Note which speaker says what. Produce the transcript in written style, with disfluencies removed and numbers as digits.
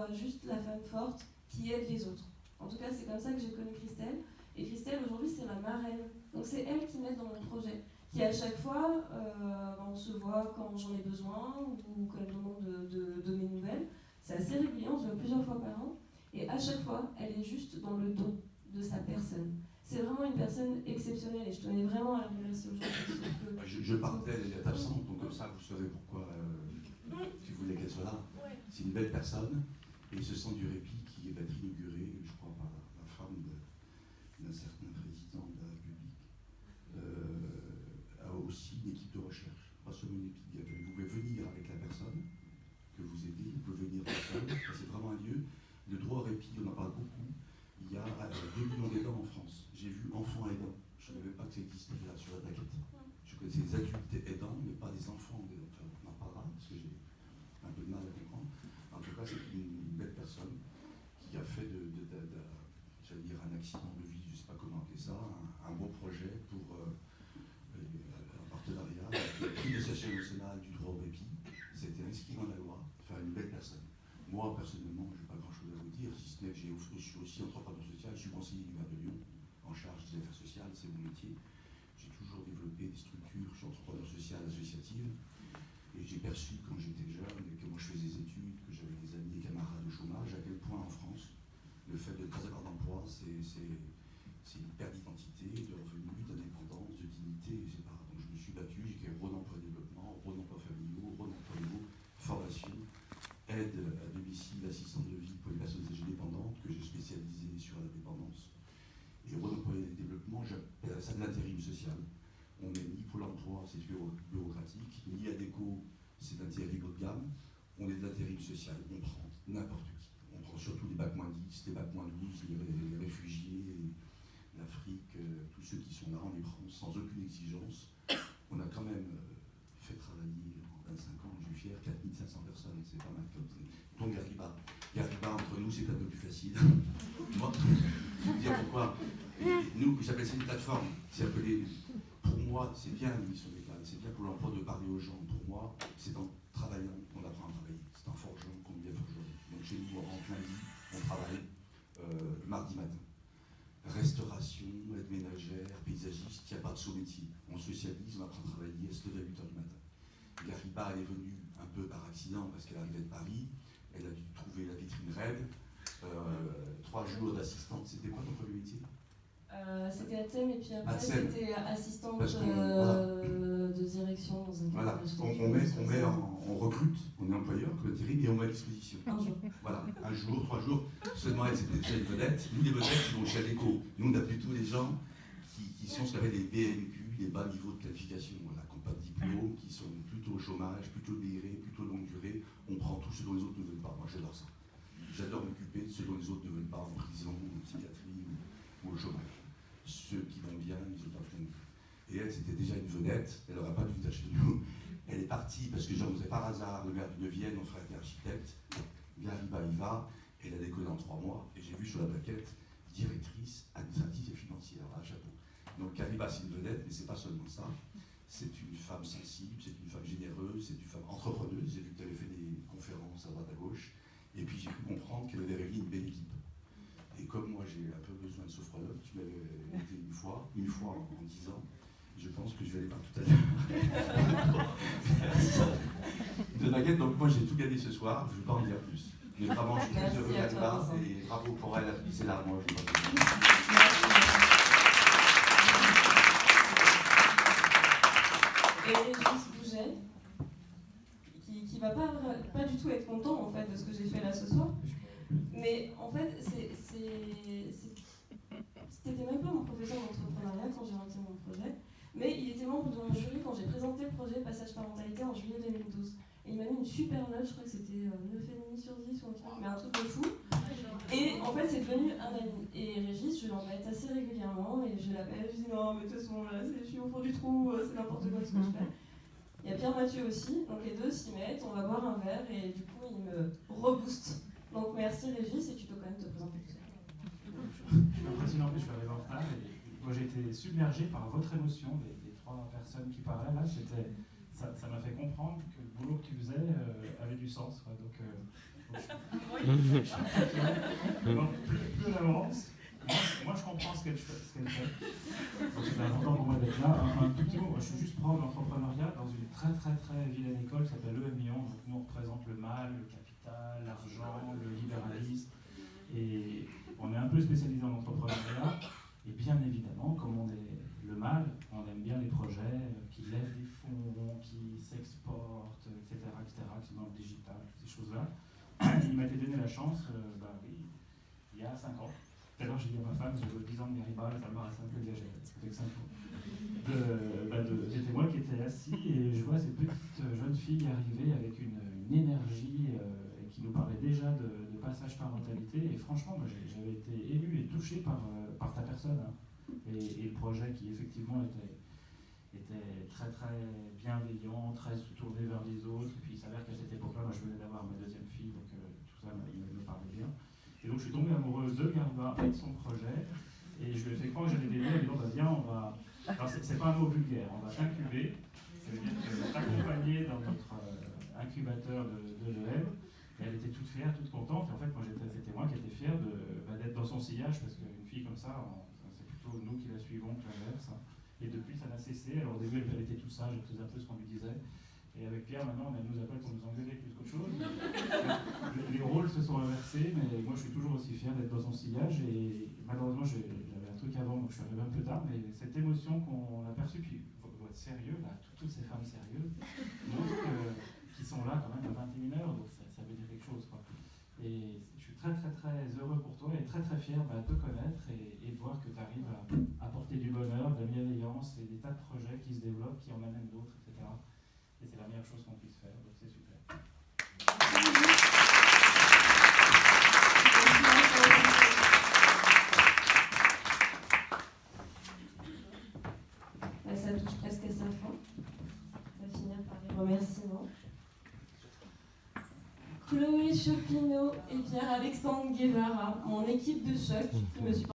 Speaker 1: vois juste la femme forte qui aide les autres. En tout cas, c'est comme ça que j'ai connu Christelle. Et Christelle, aujourd'hui, c'est ma marraine. Donc c'est elle qui m'aide dans mon projet. Qui à chaque fois, on se voit quand j'en ai besoin ou quand elle me demande de mes nouvelles. C'est assez régulier, on se voit plusieurs fois par an. Et à chaque fois, elle est juste dans le don de sa personne. C'est vraiment une personne exceptionnelle et je tenais vraiment à la remercier aujourd'hui.
Speaker 2: Je partais, elle est absente, donc comme ça vous savez pourquoi tu voulais qu'elle soit là. C'est une belle personne et ce centre du répit qui va être inauguré, je crois, par la femme d'un certain président de la République, a aussi une équipe de recherche, pas seulement une équipe d'accueil. Vous pouvez venir avec la personne que vous aidez, vous pouvez venir tout seul, c'est vraiment un lieu. Le droit au répit, on en parle beaucoup. Il y a 2 millions d'aidants en France. J'ai vu enfants aidants. Je ne savais même pas que ça existait là sur la plaquette. Je connaissais des adultes aidants, mais pas des enfants aidants. Enfin, on en parlera parce que j'ai un peu de mal à comprendre. En tout cas, c'est une belle personne qui a fait j'allais dire un accident de vie, je ne sais pas comment appeler ça, un beau projet pour un partenariat avec le prix d'association nationale du droit au répit. C'était inscrit dans la loi. Enfin, une belle personne. Moi, personnellement, je n'ai pas grand-chose à vous dire, si ce n'est que je suis aussi entrepreneur social, je suis conseiller du maire de Lyon, en charge des affaires sociales, c'est mon métier. J'ai toujours développé des structures, je suis entrepreneur social, associative, et j'ai perçu quand j'étais jeune, et que moi je faisais des études, que j'avais des amis et camarades au chômage, à quel point en France, le fait de ne pas avoir d'emploi, c'est une perte d'identité, de revenus, d'indépendance, de dignité, etc. Donc je me suis battu, j'ai créé Rhône Emploi Développement, Rhône Emploi Familiaux, Rhône Emploi Nouveau, formation, aide à domicile, assistante de vie pour les personnes âgées dépendantes, que j'ai spécialisé sur la dépendance. Et Rhône Emploi Développement, j'appelle ça de l'intérim social. On n'est ni Pôle emploi, c'est bureaucratique, ni ADECO, c'est d'intérim haut de gamme. On est de l'intérim social, on prend n'importe qui. On prend surtout les bacs moins 10, les bacs moins 12, les réfugiés, l'Afrique, tous ceux qui sont là, on les prend sans aucune exigence. On a quand même fait travailler en 25 ans, je suis fier, 4500 personnes, c'est pas mal comme ça. Donc Gariba, entre nous, c'est un peu plus facile. Moi, je vais vous dire pourquoi. Nous, j'appelle ça une plateforme. Pour moi, c'est bien l'émission des cadres, c'est bien pour l'emploi de parler aux gens. Pour moi, c'est en travaillant qu'on apprend à travailler. C'est en forgeant qu'on devient forgeron. Donc chez nous, en plein lit, on travaille le mardi matin. Restauration, aide ménagère, paysagiste, il n'y a pas de sous-métier. On socialise, on apprend à travailler à se lever à 8h du matin. Gariba, elle est venue un peu par accident parce qu'elle arrivait de Paris. Elle a dû trouver la vitrine raide. 3 jours d'assistante. C'était quoi ton premier métier?
Speaker 1: C'était ATSEM et puis après c'était assistante de direction dans un
Speaker 2: voilà, on recrute, on est employeur, comme intérim, et on met à disposition.
Speaker 1: Un jour.
Speaker 2: Voilà, 1 jour, 3 jours. Seulement elle, c'était déjà une vedette. Nous, les vedettes, ils vont chez ADECO. Nous, on a plutôt des gens qui sont ce qu'on appelle des BNQ, des bas niveaux de qualification, voilà, qui n'ont pas de diplôme, qui sont plutôt au chômage, plutôt BRE, plutôt longue durée. On prend tout ce dont les autres ne veulent pas. Moi, j'adore ça. J'adore m'occuper de ce dont les autres ne veulent pas, en prison, en psychiatrie ou au chômage. Ceux qui vont bien, ils ont pas fait. Et elle, c'était déjà une vedette, elle n'aurait pas dû venir chez nous. Elle est partie parce que j'en faisais par hasard, le maire de Vienne, mon frère était architecte. Gariba y va, elle a déconné en 3 mois, et j'ai vu sur la plaquette directrice administrative et financière, à chapeau. Donc Gariba, c'est une vedette, mais c'est pas seulement ça. C'est une femme sensible, c'est une femme généreuse, c'est une femme entrepreneuse. J'ai vu qu'elle avait fait des conférences à droite à gauche. Et puis j'ai pu comprendre qu'elle avait réuni une belle équipe. Et comme moi j'ai un peu besoin de sophrologue, tu m'avais été une fois en 10 ans, je pense que je vais aller voir tout à l'heure. De Maguette, donc moi j'ai tout gagné ce soir, je ne vais pas en dire plus. Mais vraiment je suis très heureux d'être là et bravo pour elle, c'est là, moi je ne vais pas te dire.
Speaker 1: Et Régis Bouget, qui va pas du tout être content en fait de ce que j'ai fait là ce soir. Mais en fait, c'était même pas mon professeur d'entrepreneuriat quand j'ai lancé mon projet, mais il était membre de mon jury quand j'ai présenté le projet Passage Parentalité en juillet 2012. Et il m'a mis une super note, je crois que c'était 9,5 sur 10 ou un truc, mais un truc de fou. Et en fait, c'est devenu un ami. Et Régis, je l'embête assez régulièrement et je l'appelle, je dis non, mais de toute façon, là, je suis au fond du trou, c'est n'importe quoi ce que je fais. Il y a Pierre Mathieu aussi, donc les deux s'y mettent, on va boire un verre et du coup, il me rebooste. Donc merci Régis, et tu peux quand même te présenter tout ça.
Speaker 3: Je suis impressionné, en plus, je suis arrivé en retard et moi j'ai été submergé par votre émotion, les 3 personnes qui parlaient là, ça m'a fait comprendre que le boulot que tu faisais avait du sens. Quoi. Donc, Donc, plus elle avance, moi je comprends ce qu'elle fait. Donc, c'est important pour moi d'être là. Un tout petit mot, moi, je suis juste prof d'entrepreneuriat dans une très très très vilaine école qui s'appelle l'EM Lyon. Donc nous on représente le mal, le capital, l'argent, le libéralisme. Et on est un peu spécialisé en entrepreneuriat. Et bien évidemment, comme on est le mal, on aime bien les projets qui lèvent des fonds, qui s'exportent, etc., qui sont dans le digital, ces choses-là. Il m'a été donné la chance, oui, il y a 5 ans. Tout à l'heure, j'ai dit à ma femme, j'avais 10 ans de Garibaldi, ça me paraissait un peu exagéré, c'était 5 ans. C'était moi qui étais assis et je vois ces petites jeunes filles arriver avec une énergie et qui nous parlaient déjà de passage parentalité. Et franchement, moi, j'avais été ému et touché par ta personne hein, et le projet qui effectivement était très très bienveillant, très tourné vers les autres. Et puis il s'avère qu'à cette époque-là, moi je venais d'avoir ma deuxième fille, donc tout ça me parlait bien. Et donc je suis tombé amoureuse de Garba et de son projet. Et je lui ai fait croire que j'allais l'aider en disant viens, on va. Alors c'est pas un mot vulgaire, on va t'incuber. Ça veut dire qu'on va t'accompagner dans notre incubateur de l'EM. Et elle était toute fière, toute contente. Et en fait, c'était moi qui étais fier d'être dans son sillage, parce qu'une fille comme ça, c'est plutôt nous qui la suivons que l'inverse. Hein. Et depuis, ça n'a cessé. Alors au début, elle était tout sage, elle faisait un peu ce qu'on lui disait. Et avec Pierre, maintenant, elle nous appelle pour nous engueuler plus qu'autre chose. Les rôles se sont inversés, mais moi, je suis toujours aussi fier d'être dans son sillage. Et malheureusement, j'avais un truc avant, donc je suis arrivé un peu tard. Mais cette émotion qu'on a perçue, puis faut être sérieux, là, toutes ces femmes sérieuses, montrent qui sont là quand même à 21h, donc ça veut dire quelque chose, quoi. Et je suis très très très heureux pour toi et très très fier de te connaître et de voir que tu arrives à apporter du bonheur, de la bienveillance et des tas de projets qui se développent, qui en amènent d'autres, etc. Et c'est la meilleure chose qu'on puisse faire, donc c'est super.
Speaker 1: Ça touche presque à sa fin. On va finir par les remerciements. Chloé Chopineau et Pierre-Alexandre Guevara, mon équipe de choc, qui me supportent.